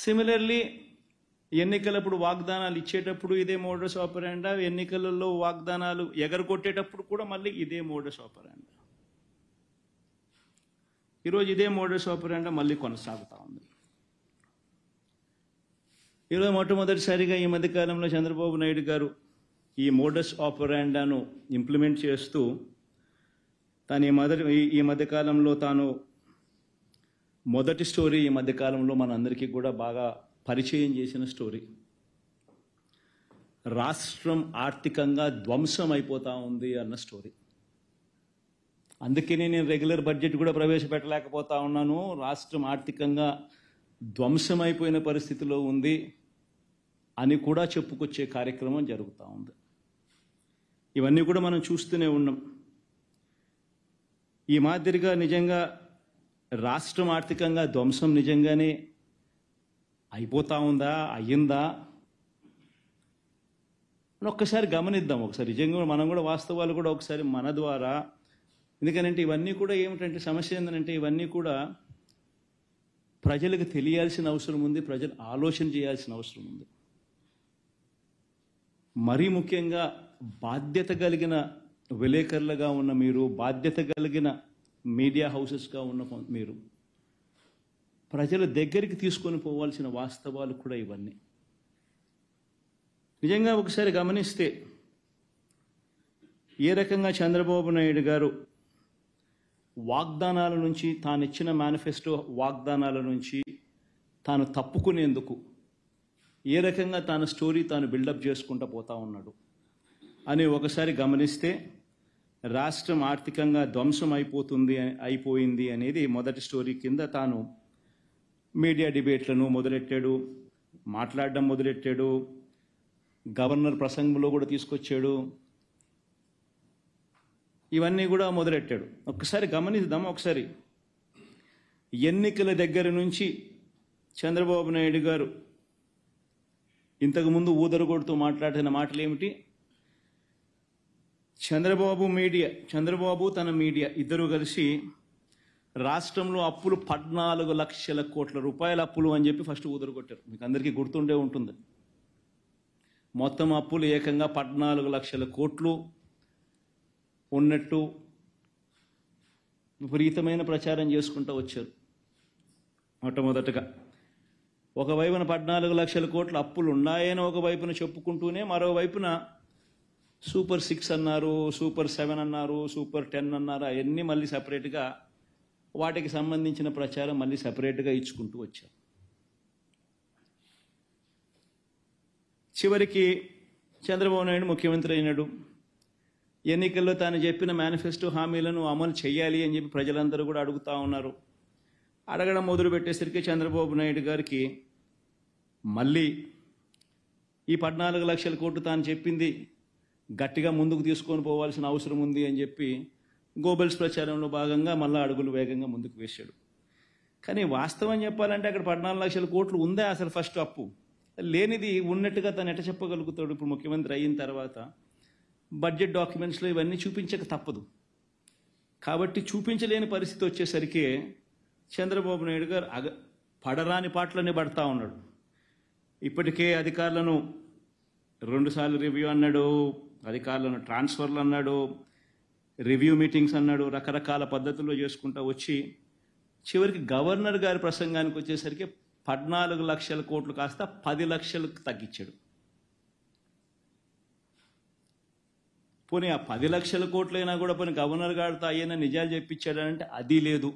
Similarly ఎన్నికలప్పుడు వాగ్దానాలు ఇచ్చేటప్పుడు ఇదే మోడస్ ఆపరాండా, ఎన్నికలలో వాగ్దానాలు ఎగరగొట్టేటప్పుడు కూడా మళ్ళీ ఇదే మోడస్ ఆపరాండా. ఈరోజు ఇదే మోడస్ ఆపరాండా మళ్ళీ కొనసాగుతూ ఉంది. ఈరోజు మొట్టమొదటిసారిగా ఈ మధ్యకాలంలో చంద్రబాబు నాయుడు గారు ఈ మోడస్ ఆపరాండాను ఇంప్లిమెంట్ చేస్తూ తాను ఈ మధ్యకాలంలో తాను మొదటి స్టోరీ ఈ మధ్యకాలంలో మనందరికీ కూడా బాగా పరిచయం చేసిన స్టోరీ. రాష్ట్రం ఆర్థికంగా ధ్వంసం అయిపోతూ ఉంది అన్న స్టోరీ. అందుకనే నేను రెగ్యులర్ బడ్జెట్ కూడా ప్రవేశపెట్టలేకపోతా ఉన్నాను. రాష్ట్రం ఆర్థికంగా ధ్వంసం అయిపోయిన పరిస్థితిలో ఉంది అని కూడా చెప్పుకొచ్చే కార్యక్రమం జరుగుతూ ఉంది. ఇవన్నీ కూడా మనం చూస్తూనే ఉన్నాం. ఈ మాదిరిగా నిజంగా రాష్ట్రం ఆర్థికంగా ధ్వంసం నిజంగానే అయిపోతా ఉందా, అయ్యిందా అని ఒక్కసారి గమనిద్దాం. ఒకసారి నిజంగా మనం కూడా వాస్తవాలు కూడా ఒకసారి మన ద్వారా, ఎందుకనంటే ఇవన్నీ కూడా ఏమిటంటే సమస్య ఏంటంటే ఇవన్నీ కూడా ప్రజలకు తెలియాల్సిన అవసరం ఉంది, ప్రజలు ఆలోచన చేయాల్సిన అవసరం ఉంది. మరీ ముఖ్యంగా బాధ్యత కలిగిన విలేకరులుగా ఉన్న మీరు, బాధ్యత కలిగిన మీడియా హౌసెస్గా ఉన్న మీరు ప్రజల దగ్గరికి తీసుకొని పోవాల్సిన వాస్తవాలు కూడా ఇవన్నీ. నిజంగా ఒకసారి గమనిస్తే ఏ రకంగా చంద్రబాబు నాయుడు గారు వాగ్దానాల నుంచి, తానిచ్చిన మేనిఫెస్టో వాగ్దానాల నుంచి తాను తప్పుకునేందుకు ఏ రకంగా తాను స్టోరీ తాను బిల్డప్ చేసుకుంటూ పోతా ఉన్నాడు అని ఒకసారి గమనిస్తే, రాష్ట్రం ఆర్థికంగా ధ్వంసం అయిపోయింది అనేది మొదటి స్టోరీ కింద తాను మీడియా డిబేట్లను మొదలెట్టాడు, మాట్లాడడం మొదలెట్టాడు, గవర్నర్ ప్రసంగంలో కూడా తీసుకొచ్చాడు, ఇవన్నీ కూడా మొదలెట్టాడు. ఒక్కసారి గమనిద్దాం. ఒకసారి ఎన్నికల దగ్గర నుంచి చంద్రబాబు నాయుడు గారు ఇంతకుముందు ఊదరగొడుతూ మాట్లాడిన మాటలు ఏమిటి? చంద్రబాబు తన మీడియా ఇద్దరు కలిసి రాష్ట్రంలో అప్పులు 14 లక్షల కోట్ల రూపాయల అప్పులు అని చెప్పి ఫస్ట్ ఊదరగొట్టారు. మీకు అందరికీ గుర్తుండే ఉంటుంది. మొత్తం అప్పులు ఏకంగా 14 లక్షల కోట్లు ఉన్నట్టు విపరీతమైన ప్రచారం చేసుకుంటూ వచ్చారు. మొట్టమొదటగా ఒకవైపున 14 లక్షల కోట్ల అప్పులు ఉన్నాయని ఒకవైపున చెప్పుకుంటూనే, మరోవైపున సూపర్ 6 అన్నారు, సూపర్ 7 అన్నారు, సూపర్ 10 అన్నారు. అవన్నీ మళ్ళీ సపరేట్గా వాటికి సంబంధించిన ప్రచారం మళ్ళీ సపరేట్గా ఇచ్చుకుంటూ వచ్చారు. చివరికి చంద్రబాబు నాయుడు ముఖ్యమంత్రి అయినాడు. ఎన్నికల్లో తాను చెప్పిన మేనిఫెస్టో హామీలను అమలు చేయాలి అని చెప్పి ప్రజలందరూ కూడా అడుగుతూ ఉన్నారు. అడగడం మొదలు పెట్టేసరికి చంద్రబాబు నాయుడు గారికి మళ్ళీ ఈ 14 లక్షల కోట్లు తాను చెప్పింది గట్టిగా ముందుకు తీసుకొని పోవాల్సిన అవసరం ఉంది అని చెప్పి గోబెల్స్ ప్రచారంలో భాగంగా మళ్ళీ అడుగులు వేగంగా ముందుకు వేశాడు. కానీ వాస్తవం చెప్పాలంటే అక్కడ 14 లక్షల కోట్లు ఉందా అసలు? ఫస్ట్ అప్పు లేనిది ఉన్నట్టుగా తను ఎట్ట చెప్పగలుగుతాడు? ఇప్పుడు ముఖ్యమంత్రి అయిన తర్వాత బడ్జెట్ డాక్యుమెంట్స్లో ఇవన్నీ చూపించక తప్పదు. కాబట్టి చూపించలేని పరిస్థితి వచ్చేసరికి చంద్రబాబు నాయుడు గారు పడరాని పాటలనే పడతా ఉన్నాడు. ఇప్పటికే అధికారులను 2 సార్లు రివ్యూ అన్నాడు, అధికారులను ట్రాన్స్ఫర్లు అన్నాడు, రివ్యూ మీటింగ్స్ అన్నాడు, రకరకాల పద్ధతుల్లో చేసుకుంటూ వచ్చి చివరికి గవర్నర్ గారి ప్రసంగానికి వచ్చేసరికి 14 లక్షల కోట్లు కాస్త 10 లక్షలకు తగ్గించాడు. పోనీ ఆ 10 లక్షల కోట్లైనా కూడా పోనీ గవర్నర్ గారితో అయ్యైనా నిజాలు చెప్పించాడంటే అది లేదు.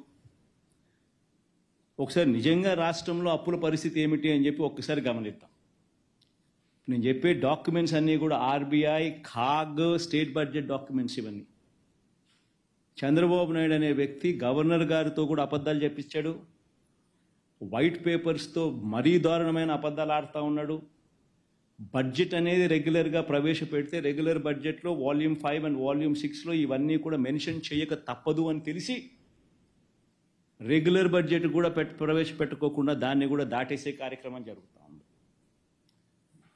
ఒకసారి నిజంగా రాష్ట్రంలో అప్పుల పరిస్థితి ఏమిటి అని చెప్పి ఒక్కసారి గమనిద్దాం. నేను చెప్పే డాక్యుమెంట్స్ అన్నీ కూడా ఆర్బీఐ, ఖాగ్, స్టేట్ బడ్జెట్ డాక్యుమెంట్స్. ఇవన్నీ చంద్రబాబు నాయుడు అనే వ్యక్తి గవర్నర్ గారితో కూడా అబద్ధాలు చెప్పించాడు. వైట్ పేపర్స్తో మరీ దారుణమైన అబద్ధాలు ఆడుతూ ఉన్నాడు. బడ్జెట్ అనేది రెగ్యులర్గా ప్రవేశపెడితే రెగ్యులర్ బడ్జెట్లో వాల్యూమ్ 5 అండ్ వాల్యూమ్ 6లో ఇవన్నీ కూడా మెన్షన్ చేయక తప్పదు అని తెలిసి రెగ్యులర్ బడ్జెట్ కూడా ప్రవేశపెట్టుకోకుండా దాన్ని కూడా దాటేసే కార్యక్రమం జరుగుతూ ఉంది.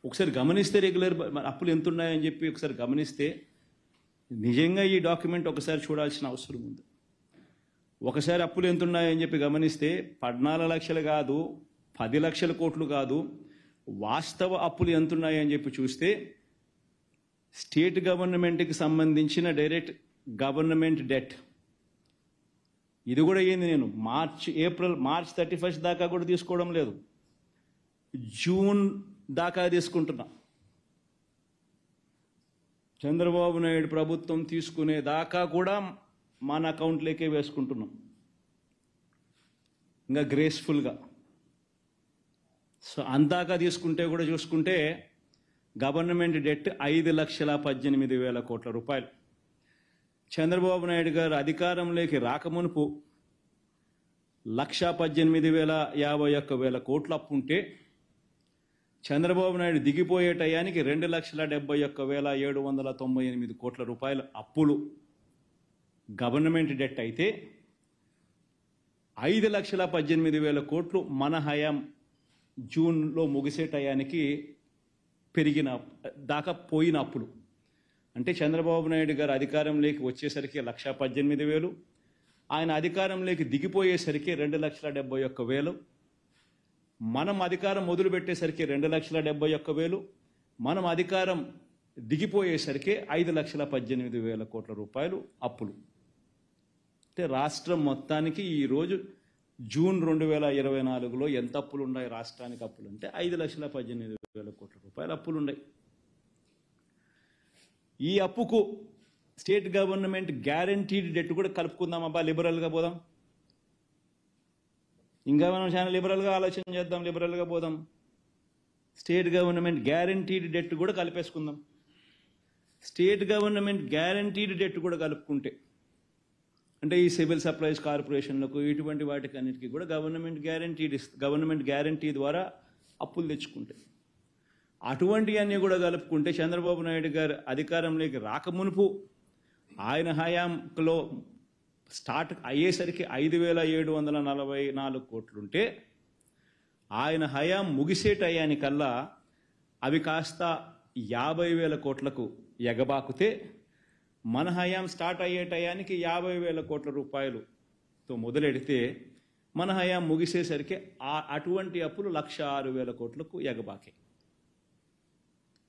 ఒకసారి గమనిస్తే రెగ్యులర్ అప్పులు ఎంత ఉన్నాయని చెప్పి ఒకసారి గమనిస్తే నిజంగా ఈ డాక్యుమెంట్ ఒకసారి చూడాల్సిన అవసరం ఉంది. ఒకసారి అప్పులు ఎంత ఉన్నాయని చెప్పి గమనిస్తే 14 లక్షలు కాదు, 10 లక్షల కోట్లు కాదు, వాస్తవ అప్పులు ఎంతున్నాయని చెప్పి చూస్తే స్టేట్ గవర్నమెంట్కి సంబంధించిన డైరెక్ట్ గవర్నమెంట్ డెట్ ఇది కూడా ఏంది, నేను మార్చ్ 31 దాకా కూడా తీసుకోవడం లేదు, జూన్ దాకా తీసుకుంటున్నా. చంద్రబాబు నాయుడు ప్రభుత్వం తీసుకునే దాకా కూడా మన అకౌంట్లోకే వేసుకుంటున్నాం, ఇంకా గ్రేస్ఫుల్గా. సో అందాక తీసుకుంటే కూడా చూసుకుంటే గవర్నమెంట్ డెట్ 5,18,000 కోట్ల రూపాయలు. చంద్రబాబు నాయుడు గారు అధికారంలోకి రాకమునుపు 1,18,051 కోట్ల అప్పు ఉంటే, చంద్రబాబు నాయుడు దిగిపోయే టయానికి 2,71,798 కోట్ల రూపాయల అప్పులు గవర్నమెంట్ డెట్ అయితే, 5,18,000 కోట్లు మన హయాం జూన్లో ముగిసే టయానికి పెరిగిన దాకా పోయిన అప్పులు. అంటే చంద్రబాబు నాయుడు గారు అధికారంలోకి వచ్చేసరికి 1,18,000, ఆయన అధికారంలోకి దిగిపోయేసరికి 2,71,000, మనం అధికారం మొదలుపెట్టేసరికి 2,71,000, మనం అధికారం దిగిపోయేసరికి 5,18,000 కోట్ల రూపాయలు అప్పులు. అంటే రాష్ట్రం మొత్తానికి ఈరోజు జూన్ 2024లో ఎంత అప్పులు ఉన్నాయి రాష్ట్రానికి అప్పులు అంటే 5,18,000 కోట్ల రూపాయలు అప్పులు ఉన్నాయి. ఈ అప్పుకు స్టేట్ గవర్నమెంట్ గ్యారంటీడ్ డెట్ కూడా కలుపుకుందాం, అబ్బా లిబరల్గా పోదాం, ఇంకా మనం చాలా లిబరల్గా ఆలోచన చేద్దాం, లిబరల్గా పోదాం. స్టేట్ గవర్నమెంట్ గ్యారంటీడ్ డెట్ కూడా కలిపేసుకుందాం. స్టేట్ గవర్నమెంట్ గ్యారంటీడ్ డెట్ కూడా కలుపుకుంటే, అంటే ఈ సివిల్ సప్లైస్ కార్పొరేషన్లకు ఇటువంటి వాటికి అన్నిటికీ కూడా గవర్నమెంట్ గ్యారంటీ ద్వారా అప్పులు తెచ్చుకుంటే, అటువంటివన్నీ కూడా కలుపుకుంటే చంద్రబాబు నాయుడు గారు అధికారంలోకి రాకమునుపు ఆయన హయాంలో స్టార్ట్ అయ్యేసరికి 5,744 కోట్లుంటే, ఆయన హయాం ముగిసే టయానికల్లా అవి కాస్త 50,000 కోట్లకు ఎగబాకుతే, మన హయాం స్టార్ట్ అయ్యే టయానికి 50,000 కోట్ల రూపాయలుతో మొదలెడితే, మన హయాం ముగిసేసరికి అటువంటి అప్పులు 106,000 కోట్లకు ఎగబాకాయి.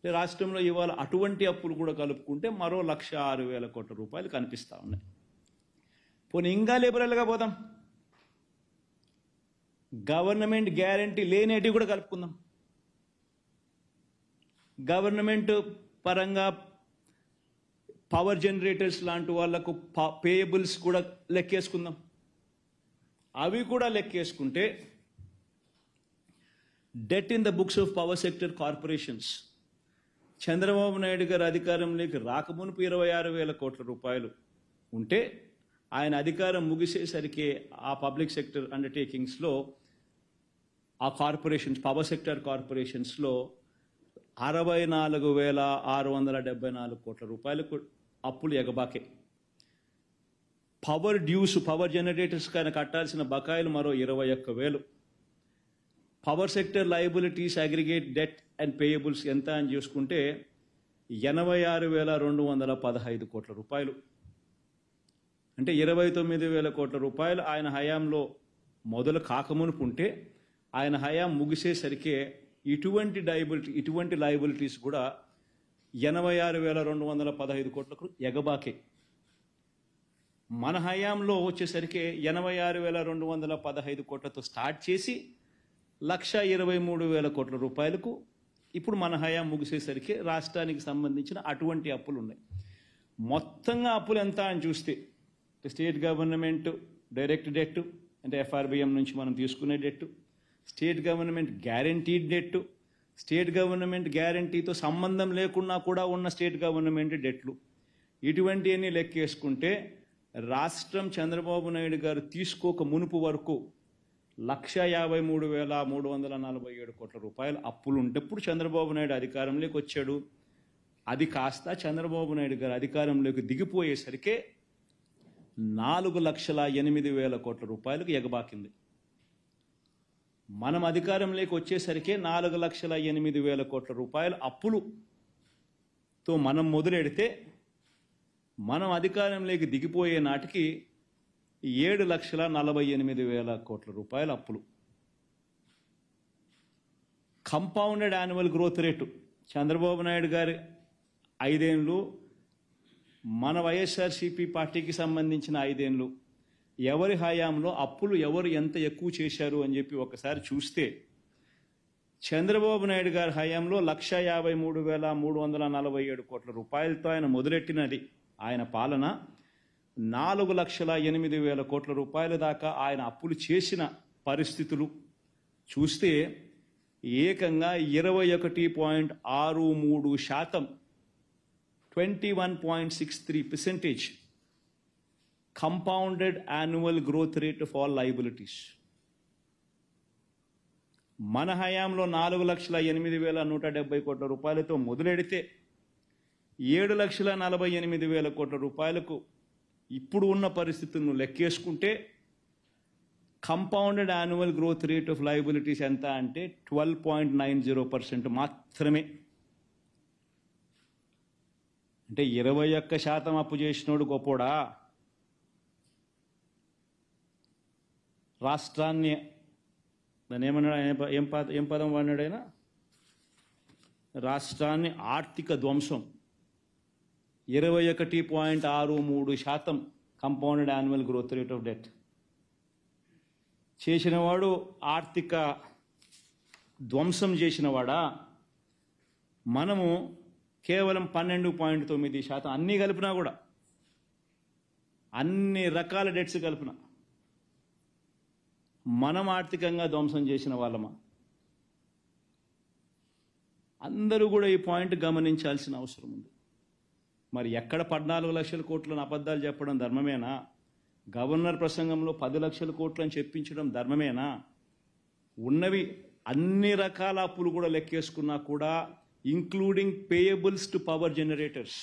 రాష్ట్రంలో ఇవాళ అటువంటి అప్పులు కూడా కలుపుకుంటే మరో 106,000 కోట్ల రూపాయలు కనిపిస్తూ ఉన్నాయి. పోనీ ఇంకా లిబరల్గా పోదాం, గవర్నమెంట్ గ్యారంటీ లేనేటివి కూడా కలుపుకుందాం. గవర్నమెంట్ పరంగా పవర్ జనరేటర్స్ లాంటి వాళ్లకు పేయబుల్స్ కూడా లెక్కేసుకుందాం. అవి కూడా లెక్కేసుకుంటే debt in the books of power sector corporations Chandrababu Naidu garu అధికారంలోకి రాకమునుపు 26,000 కోట్ల రూపాయలు ఉంటే, ఆయన అధికారం ముగిసేసరికి ఆ పబ్లిక్ సెక్టర్ అండర్టేకింగ్స్లో ఆ కార్పొరేషన్స్ పవర్ సెక్టర్ కార్పొరేషన్స్లో 64,674 కోట్ల రూపాయలకు అప్పులు ఎగబాకే. పవర్ జనరేటర్స్ కన్నా కట్టాల్సిన బకాయిలు మరో 21,000. Power sector liabilities aggregate debt and payables ఎంత అని చూసుకుంటే 86,215 కోట్ల రూపాయలు. అంటే 29,000 కోట్ల రూపాయలు ఆయన హయాంలో మొదలు కాకమునుపు ఉంటే, ఆయన హయాం ముగిసేసరికి ఇటువంటి లయబిలిటీస్ కూడా 86,215 కోట్లకు ఎగబాకే. మన హయాంలో వచ్చేసరికి 86,215 కోట్లతో స్టార్ట్ చేసి 1,23,000 కోట్ల రూపాయలకు ఇప్పుడు మన హయాం ముగిసేసరికి రాష్ట్రానికి సంబంధించిన అటువంటి అప్పులు ఉన్నాయి. మొత్తంగా అప్పులు ఎంత అని చూస్తే, స్టేట్ గవర్నమెంట్ డైరెక్ట్ డెట్ అంటే FRBM నుంచి మనం తీసుకునే debt, state government guaranteed debt, state government గ్యారంటీతో సంబంధం లేకుండా కూడా ఉన్న స్టేట్ గవర్నమెంట్ డెట్లు, ఇటువంటివన్నీ లెక్కేసుకుంటే రాష్ట్రం చంద్రబాబు నాయుడు గారు తీసుకోక మునుపు వరకు 1,53,347 కోట్ల రూపాయలు అప్పులు ఉంటప్పుడు చంద్రబాబు నాయుడు అధికారంలోకి వచ్చాడు. అది కాస్త చంద్రబాబు నాయుడు గారు అధికారంలోకి దిగిపోయేసరికి 4,08,000 కోట్ల రూపాయలకు ఎగబాకింది. మనం అధికారంలోకి వచ్చేసరికి 4,08,000 కోట్ల రూపాయల అప్పులుతో మనం మొదలెడితే, మనం అధికారంలోకి దిగిపోయే నాటికి 7,48,000 కోట్ల రూపాయల అప్పులు. Compounded annual growth rate Chandrababu Naidu గారి 5 ఏళ్ళు, మన వైఎస్ఆర్సీపీ పార్టీకి సంబంధించిన 5 ఏళ్ళు, ఎవరి హయాంలో అప్పులు ఎవరు ఎంత ఎక్కువ చేశారు అని చెప్పి ఒకసారి చూస్తే చంద్రబాబు నాయుడు గారి హయాంలో 1,53,347 కోట్ల రూపాయలతో ఆయన మొదలెట్టినది ఆయన పాలన 4,08,000 కోట్ల రూపాయల దాకా ఆయన అప్పులు చేసిన పరిస్థితులు చూస్తే ఏకంగా 21.63%, 21.63% compounded annual growth rate of all liabilities. మన హయాంలో 4,08,170 కోట్ల రూపాయలతో మొదలెడితే 7,48,000 కోట్ల రూపాయలకు ఇప్పుడు ఉన్న పరిస్థితులను లెక్కేసుకుంటే compounded annual growth rate of liabilities ఎంత అంటే 12.90% మాత్రమే. అంటే 21% అప్పు చేసినోడు గొప్పోడా? రాష్ట్రాన్ని దాన్ని ఏమన్నాడు, ఏం పదం వాడినాడైనా? రాష్ట్రాన్ని ఆర్థిక ధ్వంసం 21.63% compounded annual growth rate of debt చేసినవాడు ఆర్థిక ధ్వంసం చేసినవాడా? మనము కేవలం 12.9%, అన్నీ కలిపినా కూడా, అన్ని రకాల డెట్స్ కలిపిన మనం ఆర్థికంగా ధ్వంసం చేసిన వాళ్ళమా? అందరూ కూడా ఈ పాయింట్ గమనించాల్సిన అవసరం ఉంది. మరి ఎక్కడ 14 లక్షల కోట్లను అబద్ధాలు చెప్పడం ధర్మమేనా? గవర్నర్ ప్రసంగంలో 10 లక్షల కోట్లని చెప్పించడం ధర్మమేనా? ఉన్నవి అన్ని రకాల అప్పులు కూడా లెక్కేసుకున్నా కూడా, including payables to power generators,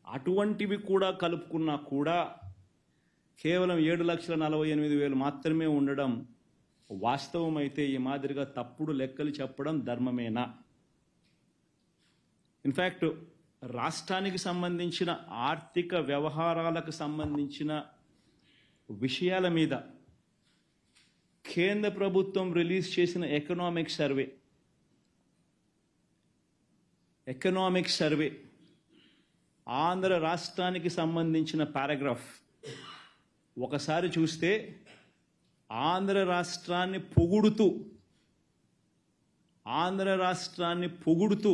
అటువంటివి కూడా కలుపుకున్నా కూడా కేవలం 7,48,000 మాత్రమే ఉండడం వాస్తవమైతే ఈ మాదిరిగా తప్పుడు లెక్కలు చెప్పడం ధర్మమేనా? ఇన్ఫ్యాక్ట్ రాష్ట్రానికి సంబంధించిన ఆర్థిక వ్యవహారాలకు సంబంధించిన విషయాల మీద కేంద్ర ప్రభుత్వం రిలీజ్ చేసిన ఎకనామిక్ సర్వే ఆంధ్ర రాష్ట్రానికి సంబంధించిన పారాగ్రాఫ్ ఒకసారి చూస్తే ఆంధ్ర రాష్ట్రాన్ని పొగుడుతూ